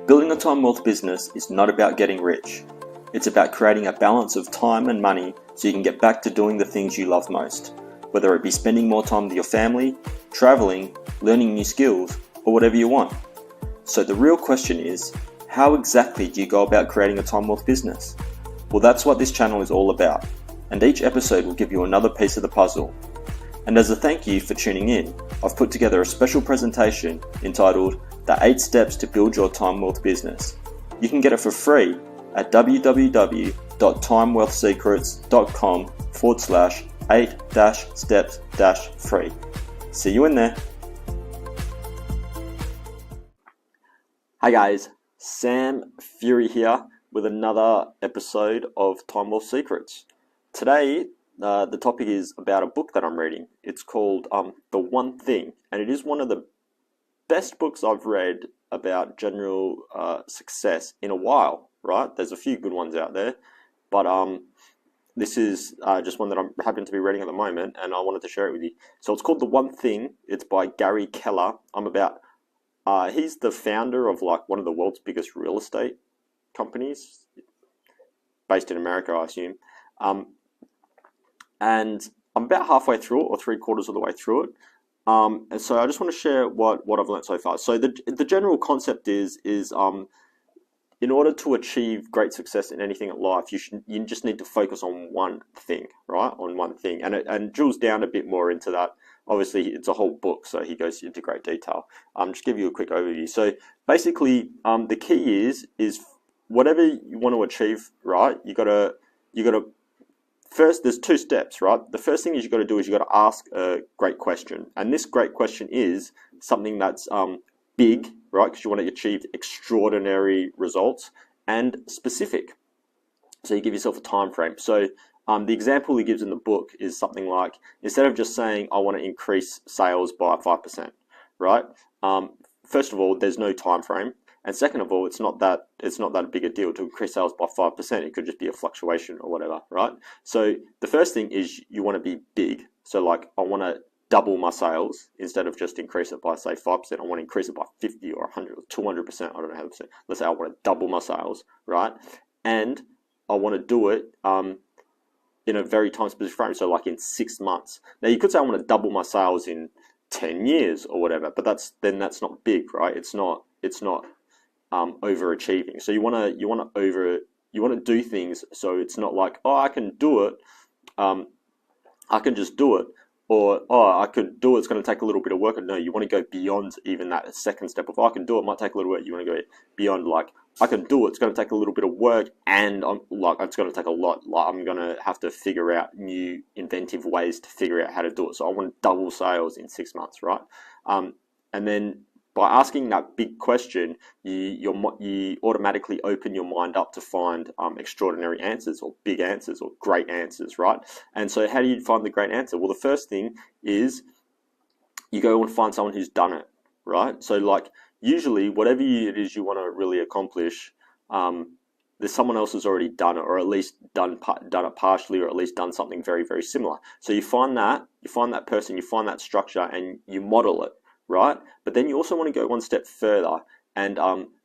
Building a time wealth business is not about getting rich. It's about creating a balance of time and money so you can get back to doing the things you love most, whether it be spending more time with your family, traveling, learning new skills, or whatever you want. So the real question is, how exactly do you go about creating a time wealth business? Well, that's what this channel is all about, and each episode will give you another piece of the puzzle. And as a thank you for tuning in, I've put together a special presentation entitled The 8 Steps to Build Your Time Wealth Business. You can get it for free at www.timewealthsecrets.com/8-steps-free. See you in there. Hi guys, Sam Fury here with another episode of Time Wealth Secrets. Today, the topic is about a book that I'm reading. It's called The One Thing, and it is one of the best books I've read about general success in a while, right? There's a few good ones out there, but this is just one that I happen to be reading at the moment, and I wanted to share it with you. So it's called The One Thing. It's by Gary Keller. He's the founder of like one of the world's biggest real estate companies, based in America, I assume. And I'm about halfway through it, or 3/4 of the way through it. And so I just want to share what I've learned so far. So the general concept is in order to achieve great success in anything in life, you just need to focus on one thing, right? On one thing, and drills down a bit more into that. Obviously, it's a whole book, so he goes into great detail. Just give you a quick overview. So basically, the key is whatever you want to achieve, right? You gotta first, there's 2 steps, right? The first thing you got to do is you got to ask a great question, and this great question is something that's big, right? Because you want to achieve extraordinary results and specific. So you give yourself a time frame. So the example he gives in the book is something like, instead of just saying I want to increase sales by 5%, right? First of all, there's no time frame. And second of all, it's not that big a deal to increase sales by 5%. It could just be a fluctuation or whatever, right? So the first thing is you want to be big. So like, I want to double my sales instead of just increase it by, say, 5%. I want to increase it by 50 or 100 or 200%. I don't know how to say. Let's say I want to double my sales, right? And I want to do it in a very time-specific frame. So like in 6 months. Now you could say I want to double my sales in 10 years or whatever, but that's not big, right? It's not overachieving. So you want to do things so it's not like, oh, I can do it, I can just do it, or oh, I could do it, it's going to take a little bit of work. No, you want to go beyond even that second step of, oh, I can do it, might take a little bit. You want to go beyond, like, I can do it, it's going to take a little bit of work, and it's going to take a lot. Like, I'm going to have to figure out new inventive ways to figure out how to do it. So I want to double sales in 6 months, right? And then by asking that big question, you automatically open your mind up to find extraordinary answers, or big answers, or great answers, right? And so how do you find the great answer? Well, the first thing is you go and find someone who's done it, right? So like, usually whatever it is you want to really accomplish, there's someone else who's already done it, or at least done it partially, or at least done something very, very similar. So you find that person, you find that structure, and you model it, right? But then you also want to go one step further and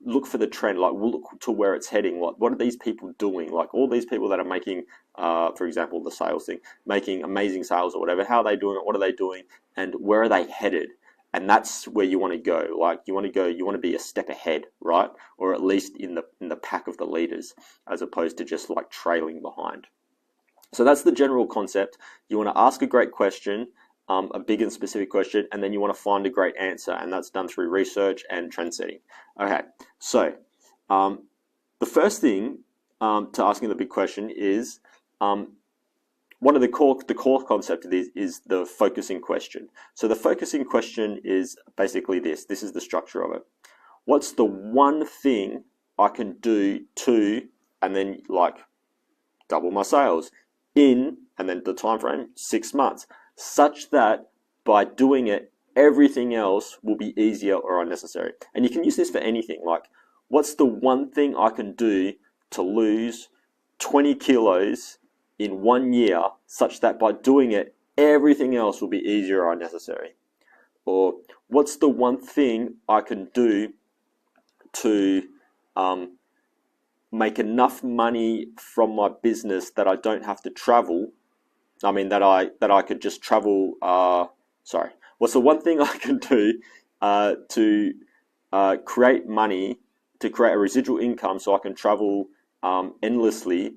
look for the trend. Like, we'll look to where it's heading. Like, what are these people doing? Like, all these people that are making, for example, the sales thing, making amazing sales or whatever, how are they doing it? What are they doing? And where are they headed? And that's where you want to go. Like, you want to be a step ahead, right? Or at least in the pack of the leaders, as opposed to just like trailing behind. So that's the general concept. You want to ask a great question, a big and specific question, and then you want to find a great answer, and that's done through research and trend setting. Okay, so the first thing to asking the big question is one of the core concept of this is the focusing question. So the focusing question is basically this. This is the structure of it. What's the one thing I can do to, and then like double my sales in, and then the time frame 6 months, such that by doing it, everything else will be easier or unnecessary. And you can use this for anything. Like, what's the one thing I can do to lose 20 kilos in 1 year, such that by doing it, everything else will be easier or unnecessary? Or what's the one thing I can do to make enough money from my business that I don't have to travel. I mean, that I could just travel. Sorry, what's the one thing I can do to create money, to create a residual income, so I can travel endlessly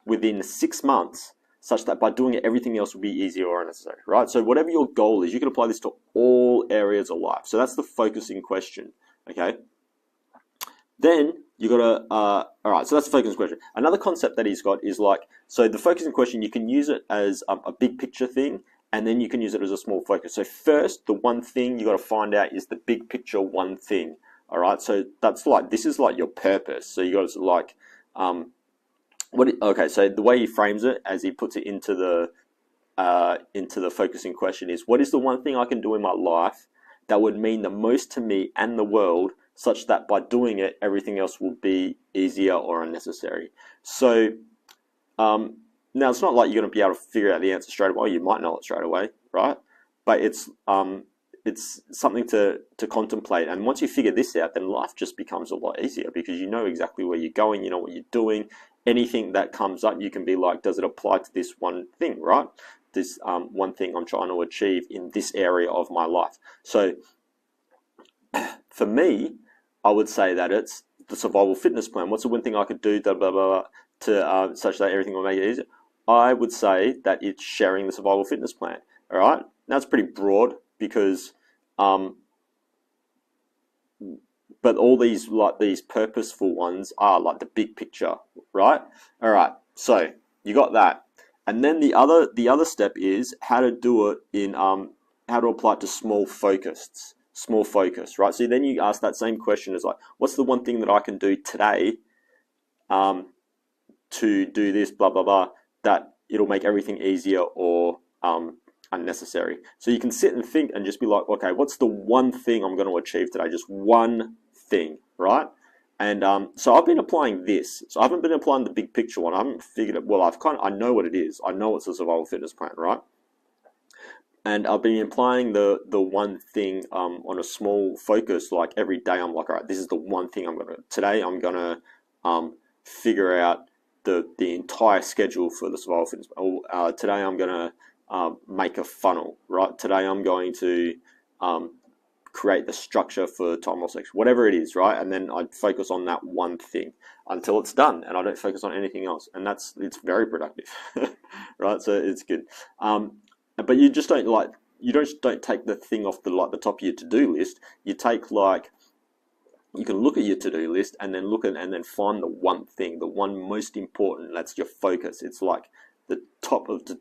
within 6 months, such that by doing it, everything else will be easier or unnecessary, right? So whatever your goal is, you can apply this to all areas of life. So that's the focusing question, okay? Then you gotta, all right, so that's the focusing question. Another concept that he's got is like, so the focusing question, you can use it as a big picture thing, and then you can use it as a small focus. So first, the one thing you gotta find out is the big picture one thing, all right? So that's like, this is like your purpose. So you gotta like, okay, so the way he frames it, as he puts it into the focusing question, is what is the one thing I can do in my life that would mean the most to me and the world, such that by doing it, everything else will be easier or unnecessary. So now it's not like you're going to be able to figure out the answer straight away. You might know it straight away, right? But it's something to contemplate. And once you figure this out, then life just becomes a lot easier, because you know exactly where you're going, you know what you're doing. Anything that comes up, you can be like, does it apply to this one thing, right? This one thing I'm trying to achieve in this area of my life. So for me, I would say that it's the survival fitness plan. What's the one thing I could do, blah, blah, blah, to such that everything will make it easier? I would say that it's sharing the survival fitness plan. All right, now it's pretty broad, because but all these, like these purposeful ones, are like the big picture, right? All right, so you got that, and then the other step is how to do it in how to apply it to small focus, right? So then you ask that same question as like, what's the one thing that I can do today to do this, blah blah blah, that it'll make everything easier or unnecessary. So you can sit and think and just be like, okay, what's the one thing I'm going to achieve today? Just one thing, right? And so I've been applying this. So I haven't been applying the big picture one. I haven't figured it. Well, I know what it is. I know it's a survival fitness plan, right? And I've been applying the one thing on a small focus. Like every day, I'm like, all right, this is the one thing today. I'm gonna figure out the entire schedule for the survival fitness. Today, I'm gonna make a funnel, right? Today, I'm going to create the structure for time well section, whatever it is, right? And then I focus on that one thing until it's done, and I don't focus on anything else. And it's very productive, right? So it's good. But you just don't don't take the thing off the top of your to-do list. You take you can look at your to-do list and then and then find the one thing, the one most important. That's your focus. It's like the top of the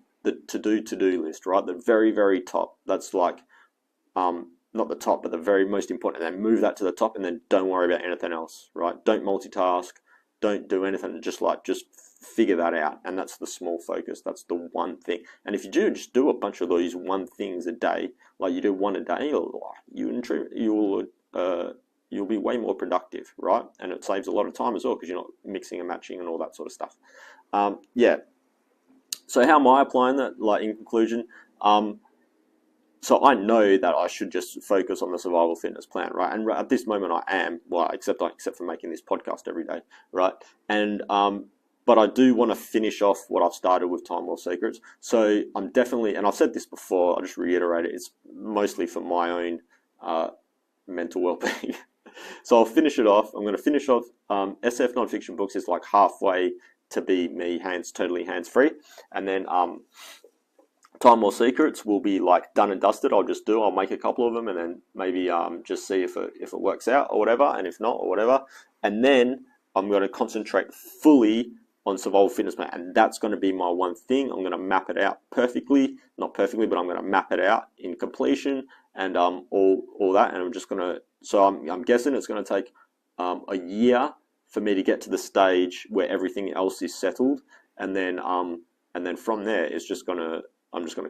to-do list, right? The very, very top. That's like not the top, but the very most important. And then move that to the top, and then don't worry about anything else, right? Don't multitask. Don't do anything. Just figure that out. And that's the small focus. That's the one thing. And if you just do a bunch of these one things a day, like you do one a day, you'll be way more productive, right? And it saves a lot of time as well, because you're not mixing and matching and all that sort of stuff. Yeah. So how am I applying that? Like in conclusion, so I know that I should just focus on the survival fitness plan, right? And at this moment I am, well, except for making this podcast every day, right? And but I do want to finish off what I've started with Time Well Secrets. So I'm definitely, and I've said this before, I'll just reiterate it, it's mostly for my own mental well-being. So I'll finish it off. I'm going to finish off SF nonfiction books is like halfway to be me totally hands-free. And then Time Well Secrets will be like done and dusted. I'll make a couple of them, and then maybe just see if it works out or whatever, and if not or whatever. And then I'm going to concentrate fully on survival fitness plan, and that's going to be my one thing. I'm going to map it out perfectly, not perfectly, but I'm going to map it out in completion and all that. And I'm just going to, so I'm guessing it's going to take a year for me to get to the stage where everything else is settled, and then from there I'm just going to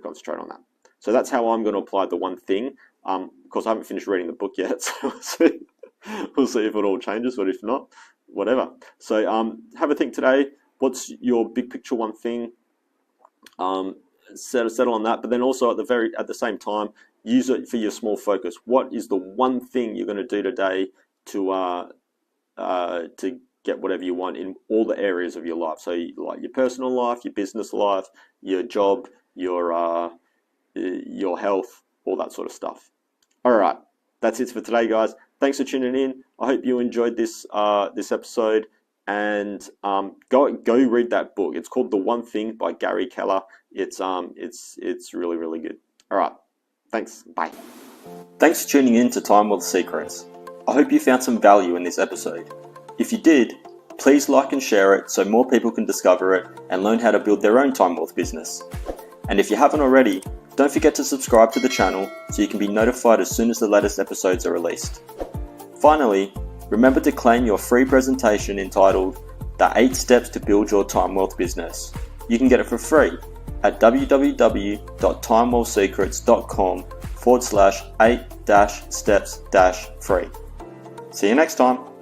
concentrate on that. So that's how I'm going to apply the one thing. Of course, I haven't finished reading the book yet, so we'll see if it all changes, but if not, whatever. So have a think today. What's your big picture one thing? Settle on that, but then also at the same time, use it for your small focus. What is the one thing you're going to do today to to get whatever you want in all the areas of your life. So like your personal life, your business life, your job, your health, all that sort of stuff. All right, that's it for today, guys. Thanks for tuning in. I hope you enjoyed this episode, and go read that book. It's called The One Thing by Gary Keller. It's really, really good. All right, thanks. Bye. Thanks for tuning in to Time Wealth Secrets. I hope you found some value in this episode. If you did, please like and share it so more people can discover it and learn how to build their own time wealth business. And if you haven't already, don't forget to subscribe to the channel so you can be notified as soon as the latest episodes are released. Finally, remember to claim your free presentation entitled The 8 Steps to Build Your Time Wealth Business. You can get it for free at www.timewealthsecrets.com/8-steps-free. See you next time.